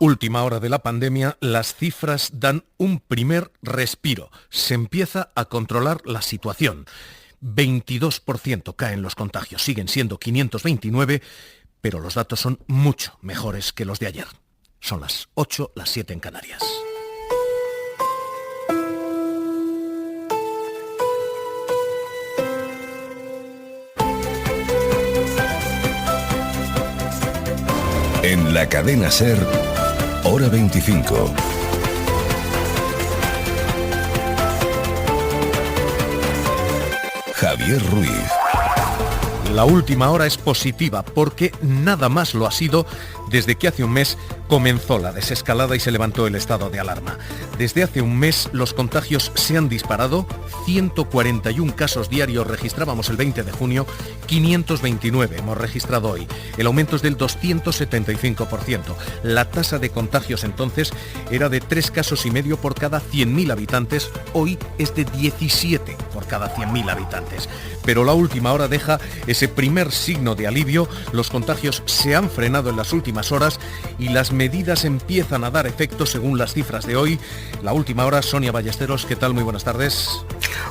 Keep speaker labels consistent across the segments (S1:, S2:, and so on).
S1: Última hora de la pandemia, las cifras dan un primer respiro. Se empieza a controlar la situación. 22% caen los contagios, siguen siendo 529, pero los datos son mucho mejores que los de ayer. Son las 8, las 7 en Canarias.
S2: En la cadena SER, Hora 25. Javier Ruiz.
S1: La última hora es positiva porque nada más lo ha sido desde que hace un mes comenzó la desescalada y se levantó el estado de alarma. Desde hace un mes los contagios se han disparado, 141 casos diarios registrábamos el 20 de junio, 529 hemos registrado hoy. El aumento es del 275%. La tasa de contagios entonces era de 3 casos y medio por cada 100.000 habitantes, hoy es de 17 por cada 100.000 habitantes. Pero la última hora deja ese primer signo de alivio, los contagios se han frenado en las últimas horas y las medidas empiezan a dar efecto según las cifras de hoy. La última hora, Sonia Ballesteros, ¿qué tal? Muy buenas tardes.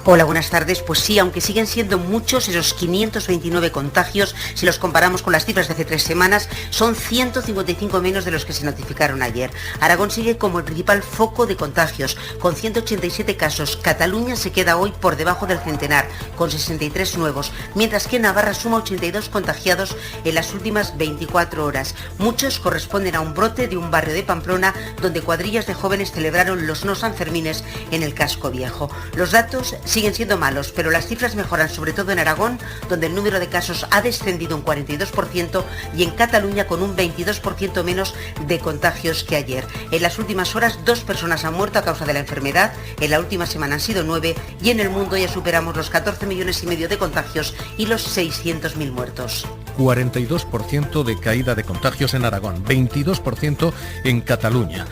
S3: Hola, buenas tardes. Pues sí, aunque siguen siendo muchos esos 529 contagios, si los comparamos con las cifras de hace 3 semanas, son 155 menos de los que se notificaron ayer. Aragón sigue como el principal foco de contagios, con 187 casos. Cataluña se queda hoy por debajo del centenar, con 63 nuevos, mientras que Navarra suma 82 contagiados en las últimas 24 horas. Muchos corresponden a un brote de un barrio de Pamplona, donde cuadrillas de jóvenes celebraron los no Sanfermines en el casco viejo. Los datos siguen siendo malos, pero las cifras mejoran, sobre todo en Aragón, donde el número de casos ha descendido un 42%, y en Cataluña con un 22% menos de contagios que ayer. En las últimas horas, 2 personas han muerto a causa de la enfermedad, en la última semana han sido 9, y en el mundo ya superamos los 14,5 millones de contagios y los 600.000 muertos.
S1: 42% de caída de contagios en Aragón, 22% en Cataluña.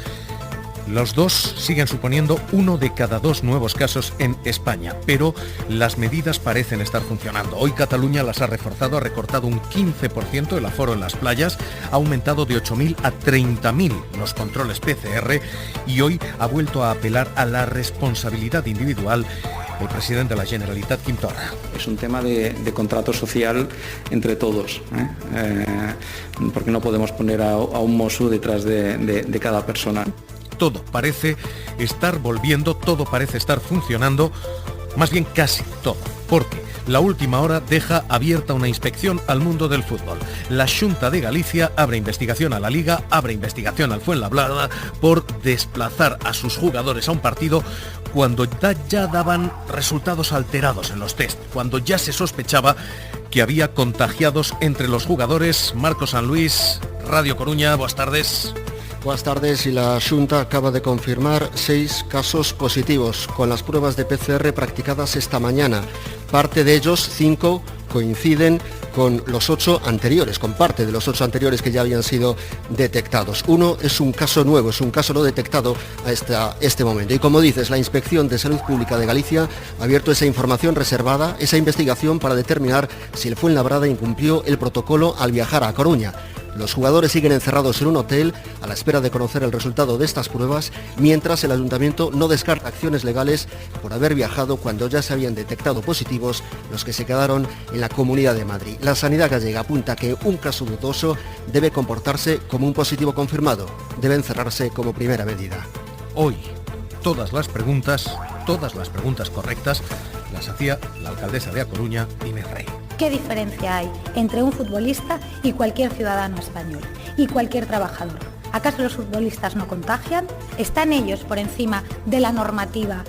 S1: Los dos siguen suponiendo 1 de cada 2 nuevos casos en España, pero las medidas parecen estar funcionando. Hoy Cataluña las ha reforzado, ha recortado un 15% el aforo en las playas, ha aumentado de 8.000 a 30.000 los controles PCR y hoy ha vuelto a apelar a la responsabilidad individual el presidente de la Generalitat, Quim Torra.
S4: Es un tema de contrato social entre todos, porque no podemos poner a un Mossu detrás de cada persona.
S1: Todo parece estar volviendo, todo parece estar funcionando, más bien casi todo, porque la última hora deja abierta una inspección al mundo del fútbol. La Xunta de Galicia abre investigación a la Liga, abre investigación al Fuenlabrada por desplazar a sus jugadores a un partido cuando ya daban resultados alterados en los test, cuando ya se sospechaba que había contagiados entre los jugadores. Marcos San Luis, Radio Coruña, buenas tardes.
S5: Buenas tardes, y la Xunta acaba de confirmar 6 casos positivos con las pruebas de PCR practicadas esta mañana. Parte de ellos, 5, coinciden con los 8 anteriores, con parte de los 8 anteriores que ya habían sido detectados. Uno es un caso nuevo, es un caso no detectado hasta este momento. Y como dices, la Inspección de Salud Pública de Galicia ha abierto esa información reservada, esa investigación para determinar si el Fuenlabrada incumplió el protocolo al viajar a Coruña. Los jugadores siguen encerrados en un hotel a la espera de conocer el resultado de estas pruebas, mientras el ayuntamiento no descarta acciones legales por haber viajado cuando ya se habían detectado positivos los que se quedaron en la Comunidad de Madrid. La sanidad gallega apunta que un caso dudoso debe comportarse como un positivo confirmado, debe encerrarse como primera medida.
S1: Hoy, todas las preguntas correctas las hacía la alcaldesa de A Coruña, Inés Rey.
S6: ¿Qué diferencia hay entre un futbolista y cualquier ciudadano español y cualquier trabajador? ¿Acaso los futbolistas no contagian? ¿Están ellos por encima de la normativa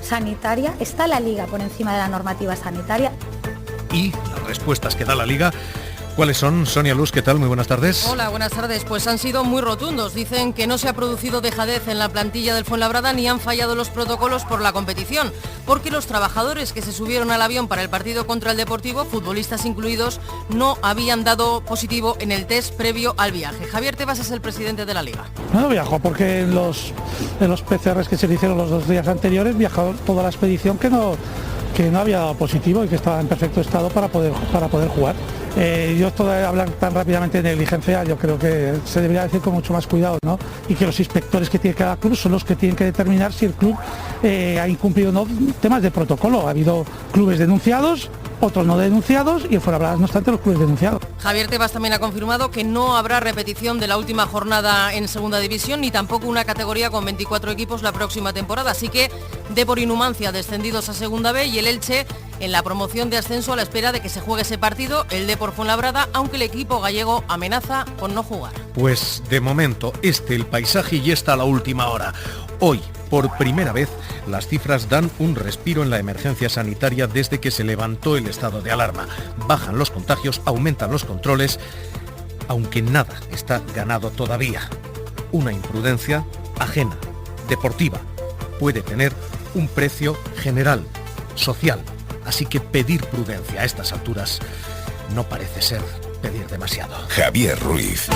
S6: sanitaria? ¿Está la Liga por encima de la normativa sanitaria?
S1: Y las respuestas que da la Liga, ¿cuáles son? Sonia Luz, ¿qué tal? Muy buenas tardes.
S7: Hola, buenas tardes. Pues han sido muy rotundos. Dicen que no se ha producido dejadez en la plantilla del Fuenlabrada ni han fallado los protocolos por la competición, porque los trabajadores que se subieron al avión para el partido contra el Deportivo, futbolistas incluidos, no habían dado positivo en el test previo al viaje. Javier Tebas es el presidente de la Liga.
S8: No viajó porque en los PCRs que se le hicieron los 2 días anteriores viajó toda la expedición que no había dado positivo y que estaba en perfecto estado para poder jugar. Yo esto de hablar tan rápidamente de negligencia, yo creo que se debería decir con mucho más cuidado, ¿no? Y que los inspectores que tiene cada club son los que tienen que determinar si el club ha incumplido o no temas de protocolo. Ha habido clubes denunciados, otros no denunciados, y en Fuenlabrada no obstante los clubes denunciados.
S7: Javier Tebas también ha confirmado que no habrá repetición de la última jornada en segunda división, ni tampoco una categoría con 24 equipos la próxima temporada, así que Depor y Numancia descendidos a segunda B y el Elche en la promoción de ascenso a la espera de que se juegue ese partido, el Depor Fuenlabrada, aunque el equipo gallego amenaza con no jugar.
S1: Pues de momento el paisaje y está a la última hora. Hoy, por primera vez, las cifras dan un respiro en la emergencia sanitaria desde que se levantó el estado de alarma. Bajan los contagios, aumentan los controles, aunque nada está ganado todavía. Una imprudencia ajena, deportiva, puede tener un precio general, social. Así que pedir prudencia a estas alturas no parece ser pedir demasiado.
S2: Javier Ruiz.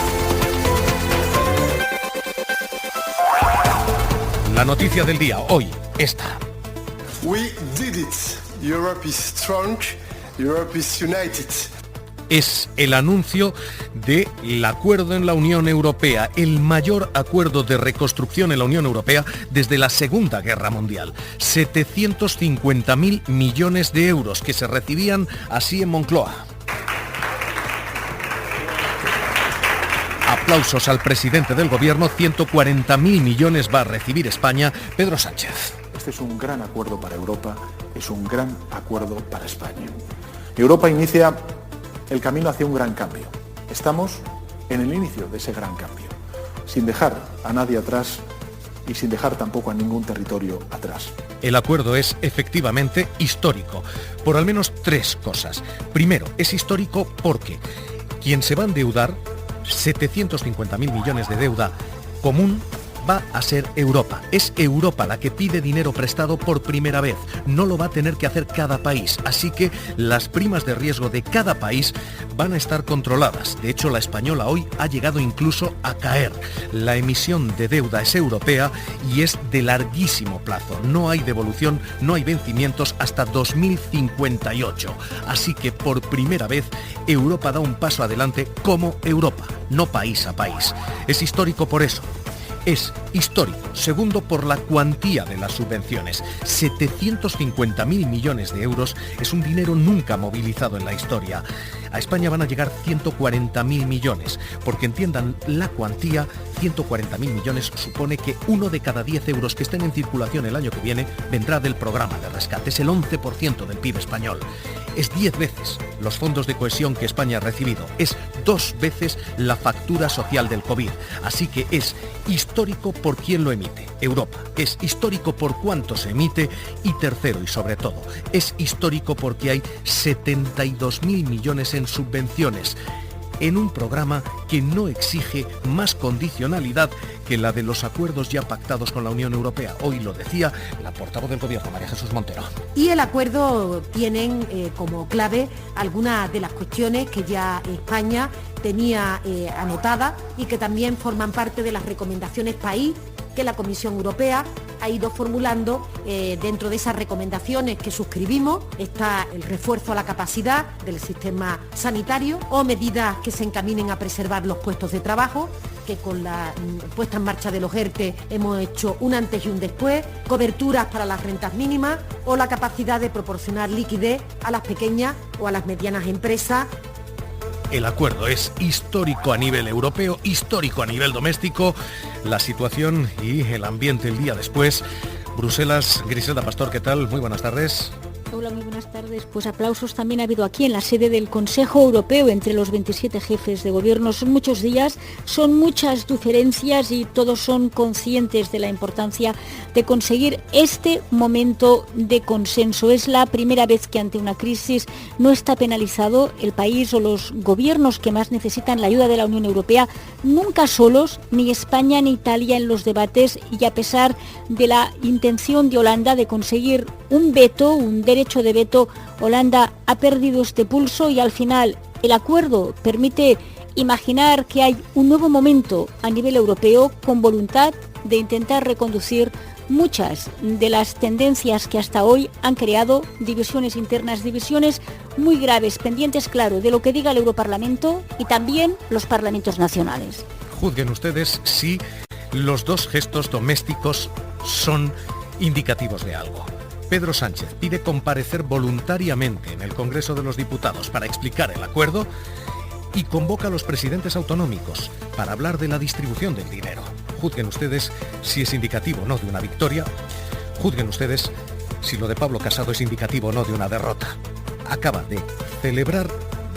S1: La noticia del día, hoy, esta.
S9: We did it. Europe is strong. Europe is united.
S1: Es el anuncio del acuerdo en la Unión Europea, el mayor acuerdo de reconstrucción en la Unión Europea desde la Segunda Guerra Mundial. 750.000 millones de euros que se recibían así en Moncloa. Aplausos al presidente del gobierno, 140.000 millones va a recibir España, Pedro Sánchez.
S10: Este es un gran acuerdo para Europa, es un gran acuerdo para España. Europa inicia el camino hacia un gran cambio. Estamos en el inicio de ese gran cambio, sin dejar a nadie atrás y sin dejar tampoco a ningún territorio atrás.
S1: El acuerdo es efectivamente histórico, por al menos tres cosas. Primero, es histórico porque quien se va a endeudar, 750.000 millones de deuda común, va a ser Europa. Es Europa la que pide dinero prestado por primera vez. No lo va a tener que hacer cada país. Así que las primas de riesgo de cada país van a estar controladas. De hecho, la española hoy ha llegado incluso a caer. La emisión de deuda es europea y es de larguísimo plazo. No hay devolución, no hay vencimientos hasta 2058. Así que por primera vez Europa da un paso adelante como Europa, no país a país. Es histórico por eso. Es histórico, segundo, por la cuantía de las subvenciones. 750.000 millones de euros es un dinero nunca movilizado en la historia. A España van a llegar 140.000 millones, porque entiendan la cuantía, 140.000 millones supone que 1 de cada 10 euros que estén en circulación el año que viene vendrá del programa de rescate. Es el 11% del PIB español. Es 10 veces los fondos de cohesión que España ha recibido. Es 2 veces la factura social del COVID. Así que es histórico por quién lo emite, Europa. Es histórico por cuánto se emite y tercero y sobre todo, es histórico porque hay 72.000 millones en subvenciones en un programa que no exige más condicionalidad que la de los acuerdos ya pactados con la Unión Europea. Hoy lo decía la portavoz del Gobierno, María Jesús Montero.
S11: Y el acuerdo tienen como clave algunas de las cuestiones que ya España tenía anotadas y que también forman parte de las recomendaciones país que la Comisión Europea ha ido formulando. Dentro de esas recomendaciones que suscribimos está el refuerzo a la capacidad del sistema sanitario o medidas que se encaminen a preservar los puestos de trabajo, que con la puesta en marcha de los ERTE hemos hecho un antes y un después, coberturas para las rentas mínimas o la capacidad de proporcionar liquidez a las pequeñas o a las medianas empresas.
S1: El acuerdo es histórico a nivel europeo, histórico a nivel doméstico. La situación y el ambiente el día después. Bruselas, Griselda Pastor, ¿qué tal? Muy buenas tardes.
S12: Hola, muy buenas tardes. Pues aplausos también ha habido aquí en la sede del Consejo Europeo entre los 27 jefes de gobierno. Son muchos días, son muchas diferencias y todos son conscientes de la importancia de conseguir este momento de consenso. Es la primera vez que ante una crisis no está penalizado el país o los gobiernos que más necesitan la ayuda de la Unión Europea, nunca solos, ni España ni Italia en los debates, y a pesar de la intención de Holanda de conseguir un veto, un derecho de veto, Holanda ha perdido este pulso y al final el acuerdo permite imaginar que hay un nuevo momento a nivel europeo con voluntad de intentar reconducir muchas de las tendencias que hasta hoy han creado divisiones internas, divisiones muy graves, pendientes, claro, de lo que diga el Europarlamento y también los parlamentos nacionales.
S1: Juzguen ustedes si los dos gestos domésticos son indicativos de algo. Pedro Sánchez pide comparecer voluntariamente en el Congreso de los Diputados para explicar el acuerdo y convoca a los presidentes autonómicos para hablar de la distribución del dinero. Juzguen ustedes si es indicativo o no de una victoria. Juzguen ustedes si lo de Pablo Casado es indicativo o no de una derrota. Acaba de celebrar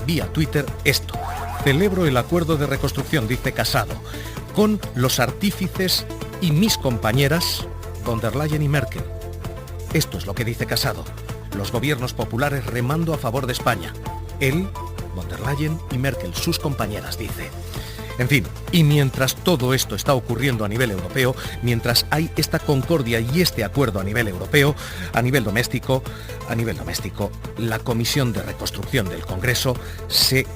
S1: vía Twitter esto. Celebro el acuerdo de reconstrucción, dice Casado, con los artífices y mis compañeras von der Leyen y Merkel. Esto es lo que dice Casado. Los gobiernos populares remando a favor de España. Él, von der Leyen y Merkel, sus compañeras, dice. En fin, y mientras todo esto está ocurriendo a nivel europeo, mientras hay esta concordia y este acuerdo a nivel europeo, a nivel doméstico, la Comisión de Reconstrucción del Congreso se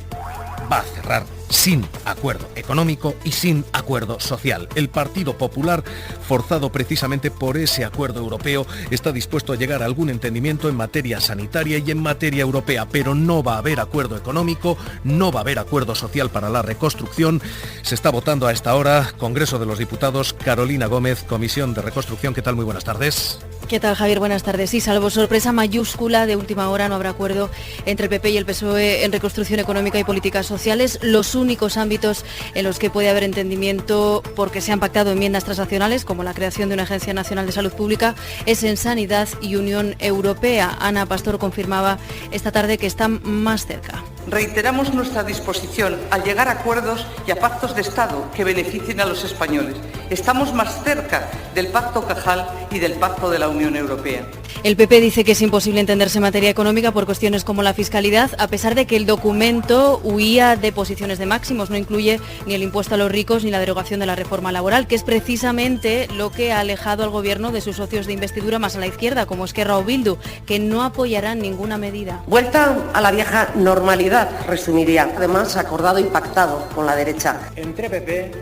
S1: va a cerrar sin acuerdo económico y sin acuerdo social. El Partido Popular, forzado precisamente por ese acuerdo europeo, está dispuesto a llegar a algún entendimiento en materia sanitaria y en materia europea, pero no va a haber acuerdo económico, no va a haber acuerdo social para la reconstrucción. Se está votando a esta hora, Congreso de los Diputados. Carolina Gómez, Comisión de Reconstrucción, ¿qué tal? Muy buenas tardes.
S13: ¿Qué tal, Javier? Buenas tardes. Sí, salvo sorpresa mayúscula de última hora, no habrá acuerdo entre el PP y el PSOE en reconstrucción económica y políticas sociales. Los únicos ámbitos en los que puede haber entendimiento porque se han pactado enmiendas transaccionales, como la creación de una Agencia Nacional de Salud Pública, es en Sanidad y Unión Europea. Ana Pastor confirmaba esta tarde que están más cerca.
S14: Reiteramos nuestra disposición a llegar a acuerdos y a pactos de Estado que beneficien a los españoles. Estamos más cerca del Pacto Cajal y del Pacto de la Unión Europea.
S13: El PP dice que es imposible entenderse en materia económica por cuestiones como la fiscalidad, a pesar de que el documento huía de posiciones de máximos, no incluye ni el impuesto a los ricos ni la derogación de la reforma laboral, que es precisamente lo que ha alejado al Gobierno de sus socios de investidura más a la izquierda, como Esquerra o Bildu, que no apoyarán ninguna medida.
S15: Vuelta a la vieja normalidad, resumiría. Además, acordado y pactado con la derecha.
S16: Entre PP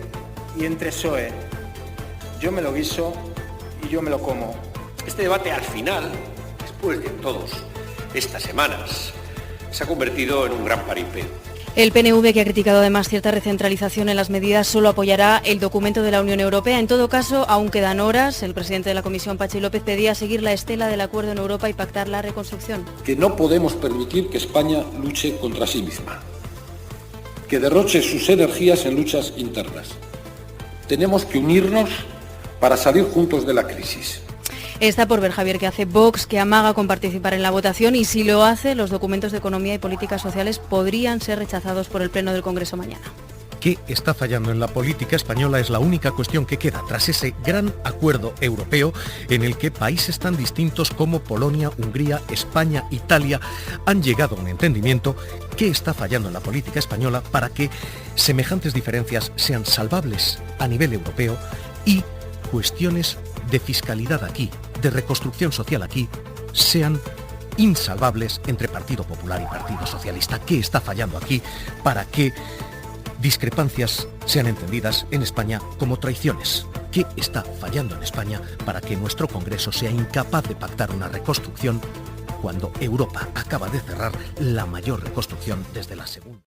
S16: y entre PSOE. Yo me lo guiso y yo me lo como.
S17: Este debate al final, después de todas estas semanas, se ha convertido en un gran paripé.
S13: El PNV, que ha criticado además cierta recentralización en las medidas, solo apoyará el documento de la Unión Europea. En todo caso, aún quedan horas. El presidente de la Comisión, Patxi López, pedía seguir la estela del acuerdo en Europa y pactar la reconstrucción.
S18: Que no podemos permitir que España luche contra sí misma, que derroche sus energías en luchas internas. Tenemos que unirnos para salir juntos de la crisis.
S13: Está por ver, Javier, que hace Vox, que amaga con participar en la votación, y si lo hace, los documentos de economía y políticas sociales podrían ser rechazados por el Pleno del Congreso mañana.
S1: ¿Qué está fallando en la política española? Es la única cuestión que queda tras ese gran acuerdo europeo en el que países tan distintos como Polonia, Hungría, España, Italia han llegado a un entendimiento. ¿Qué está fallando en la política española para que semejantes diferencias sean salvables a nivel europeo y cuestiones de fiscalidad aquí, de reconstrucción social aquí, sean insalvables entre Partido Popular y Partido Socialista? ¿Qué está fallando aquí para que discrepancias sean entendidas en España como traiciones? ¿Qué está fallando en España para que nuestro Congreso sea incapaz de pactar una reconstrucción cuando Europa acaba de cerrar la mayor reconstrucción desde la Segunda?